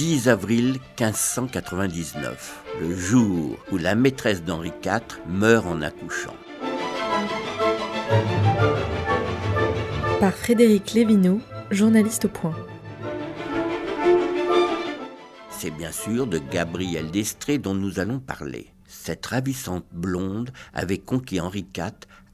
10 avril 1599, le jour où la maîtresse d'Henri IV meurt en accouchant. Par Frédéric Lévineau, journaliste au Point. C'est bien sûr de Gabrielle d'Estrées dont nous allons parler. Cette ravissante blonde avait conquis Henri IV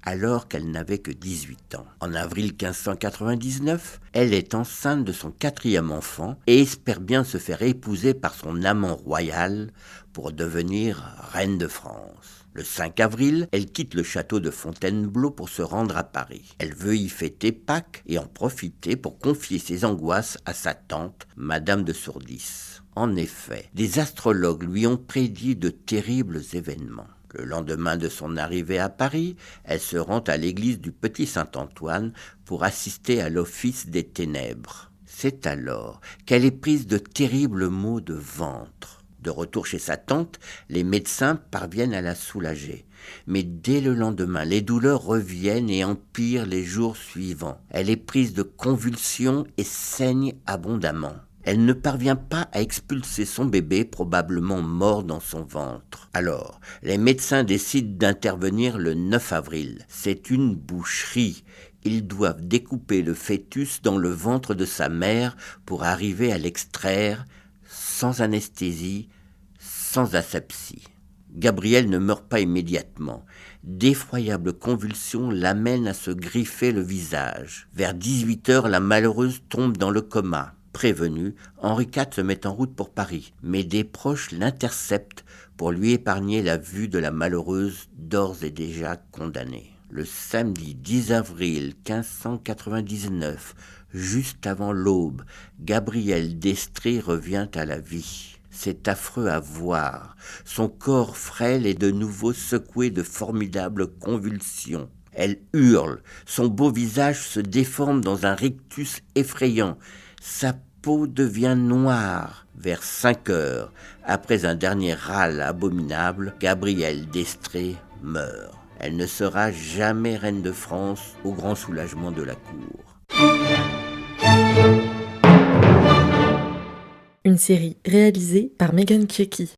alors qu'elle n'avait que 18 ans. En avril 1599, elle est enceinte de son 4e enfant et espère bien se faire épouser par son amant royal pour devenir reine de France. Le 5 avril, elle quitte le château de Fontainebleau pour se rendre à Paris. Elle veut y fêter Pâques et en profiter pour confier ses angoisses à sa tante, Madame de Sourdis. En effet, les astrologues lui ont prédit de terribles événements. Le lendemain de son arrivée à Paris, elle se rend à l'église du Petit Saint-Antoine pour assister à l'office des ténèbres. C'est alors qu'elle est prise de terribles maux de ventre. De retour chez sa tante, les médecins parviennent à la soulager. Mais dès le lendemain, les douleurs reviennent et empirent les jours suivants. Elle est prise de convulsions et saigne abondamment. Elle ne parvient pas à expulser son bébé, probablement mort dans son ventre. Alors, les médecins décident d'intervenir le 9 avril. C'est une boucherie. Ils doivent découper le fœtus dans le ventre de sa mère pour arriver à l'extraire sans anesthésie, sans asepsie. Gabrielle ne meurt pas immédiatement. D'effroyables convulsions l'amènent à se griffer le visage. Vers 18h, la malheureuse tombe dans le coma. Prévenu, Henri IV se met en route pour Paris, mais des proches l'interceptent pour lui épargner la vue de la malheureuse d'ores et déjà condamnée. Le samedi 10 avril 1599, juste avant l'aube, Gabrielle d'Estrées revient à la vie. C'est affreux à voir. Son corps frêle est de nouveau secoué de formidables convulsions. Elle hurle, son beau visage se déforme dans un rictus effrayant. Sa peau devient noire. Vers 5 heures, après un dernier râle abominable, Gabrielle d'Estrées meurt. Elle ne sera jamais reine de France, au grand soulagement de la cour. Une série réalisée par Megan Kieki.